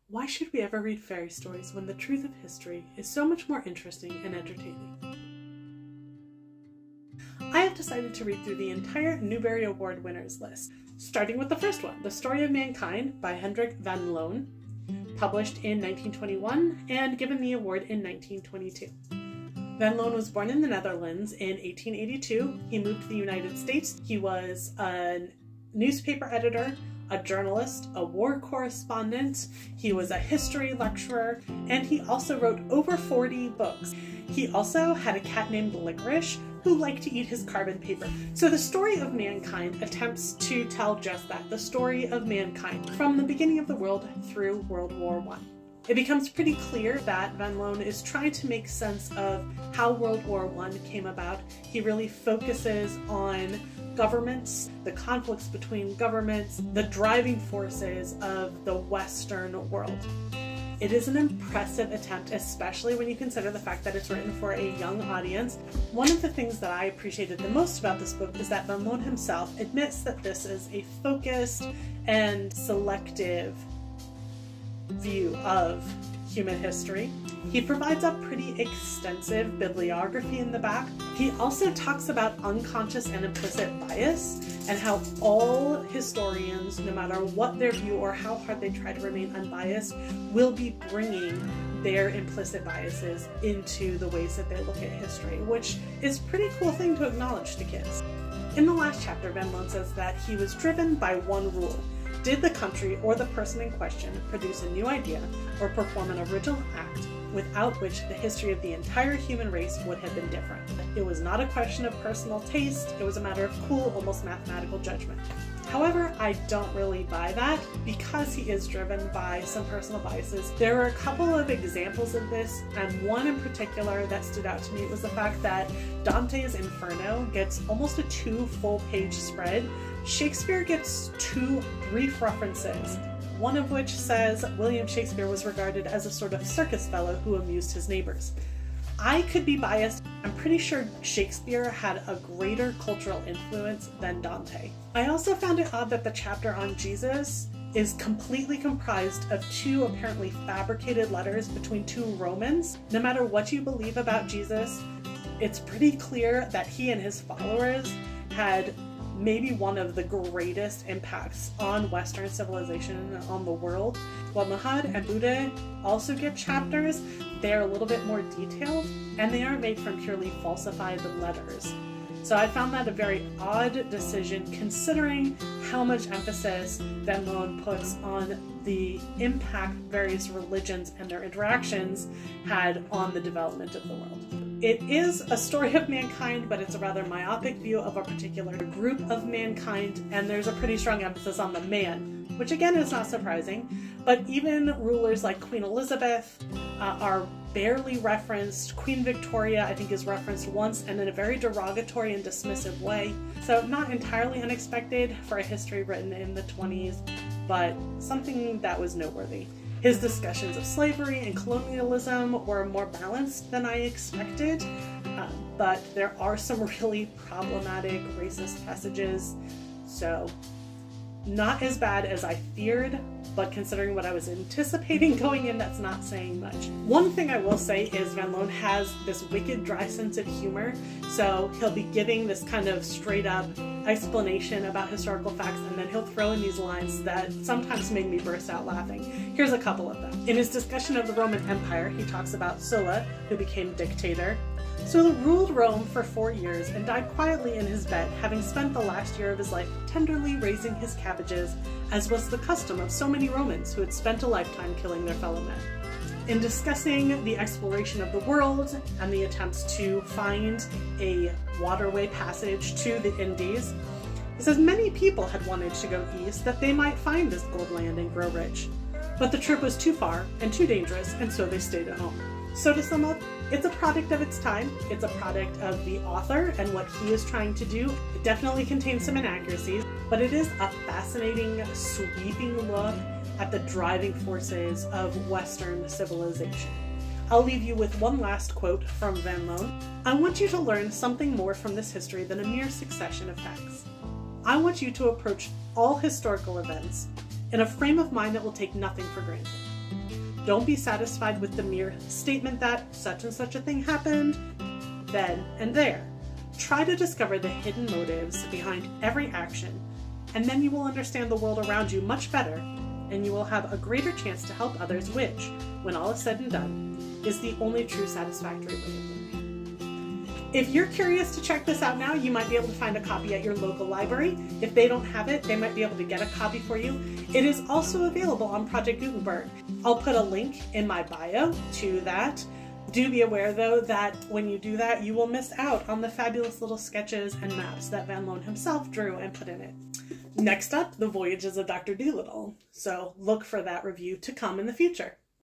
Why should we ever read fairy stories when the truth of history is so much more interesting and entertaining? I have decided to read through the entire Newbery Award winners list, starting with the first one, The Story of Mankind by Hendrik Van Loon, published in 1921 and given the award in 1922. Van Loon was born in the Netherlands in 1882. He moved to the United States. He was a newspaper editor, a journalist, a war correspondent. He was a history lecturer, and he also wrote over 40 books. He also had a cat named Licorice who liked to eat his carbon paper. So The Story of Mankind attempts to tell just that, the story of mankind from the beginning of the world through World War I. It becomes pretty clear that Van Loon is trying to make sense of how World War I came about. He really focuses on governments, the conflicts between governments, the driving forces of the Western world. It is an impressive attempt, especially when you consider the fact that it's written for a young audience. One of the things that I appreciated the most about this book is that Van Loon himself admits that this is a focused and selective view of human history. He provides a pretty extensive bibliography in the back. He also talks about unconscious and implicit bias and how all historians, no matter what their view or how hard they try to remain unbiased, will be bringing their implicit biases into the ways that they look at history, which is a pretty cool thing to acknowledge to kids. In the last chapter, Van Loon says that he was driven by one rule. Did the country or the person in question produce a new idea or perform an original act without which the history of the entire human race would have been different? It was not a question of personal taste, it was a matter of cool, almost mathematical judgment. However, I don't really buy that because he is driven by some personal biases. There are a couple of examples of this, and one in particular that stood out to me was the fact that Dante's Inferno gets almost a 2 full-page spread. Shakespeare gets 2 brief references, one of which says William Shakespeare was regarded as a sort of circus fellow who amused his neighbors. I could be biased. I'm pretty sure Shakespeare had a greater cultural influence than Dante. I also found it odd that the chapter on Jesus is completely comprised of 2 apparently fabricated letters between 2 Romans. No matter what you believe about Jesus, it's pretty clear that he and his followers had maybe one of the greatest impacts on Western civilization and on the world. While Muhammad and Buddha also get chapters, they're a little bit more detailed, and they aren't made from purely falsified letters. So I found that a very odd decision considering how much emphasis Van Loon puts on the impact various religions and their interactions had on the development of the world. It is a story of mankind, but it's a rather myopic view of a particular group of mankind, and there's a pretty strong emphasis on the man, which again is not surprising, but even rulers like Queen Elizabeth are barely referenced. Queen Victoria, I think, is referenced once and in a very derogatory and dismissive way, so not entirely unexpected for a history written in the 20s, but something that was noteworthy. His discussions of slavery and colonialism were more balanced than I expected, but there are some really problematic racist passages, so not as bad as I feared, but considering what I was anticipating going in, that's not saying much. One thing I will say is Van Loon has this wicked dry sense of humor, so he'll be giving this kind of straight up explanation about historical facts, and then he'll throw in these lines that sometimes made me burst out laughing. Here's a couple of them. In his discussion of the Roman Empire, he talks about Sulla, who became dictator. Sulla ruled Rome for 4 years and died quietly in his bed, having spent the last year of his life tenderly raising his cabbages, as was the custom of so many Romans who had spent a lifetime killing their fellow men. In discussing the exploration of the world and the attempts to find a waterway passage to the Indies, he says many people had wanted to go east that they might find this gold land and grow rich. But the trip was too far and too dangerous, and so they stayed at home. So to sum up, it's a product of its time, it's a product of the author and what he is trying to do. It definitely contains some inaccuracies, but it is a fascinating, sweeping look at the driving forces of Western civilization. I'll leave you with one last quote from Van Loon. I want you to learn something more from this history than a mere succession of facts. I want you to approach all historical events in a frame of mind that will take nothing for granted. Don't be satisfied with the mere statement that such and such a thing happened then and there. Try to discover the hidden motives behind every action, and then you will understand the world around you much better, and you will have a greater chance to help others, which, when all is said and done, is the only true satisfactory way of living. If you're curious to check this out now, you might be able to find a copy at your local library. If they don't have it, they might be able to get a copy for you. It is also available on Project Gutenberg. I'll put a link in my bio to that. Do be aware, though, that when you do that, you will miss out on the fabulous little sketches and maps that Van Loon himself drew and put in it. Next up, The Voyages of Dr. Dolittle. So look for that review to come in the future.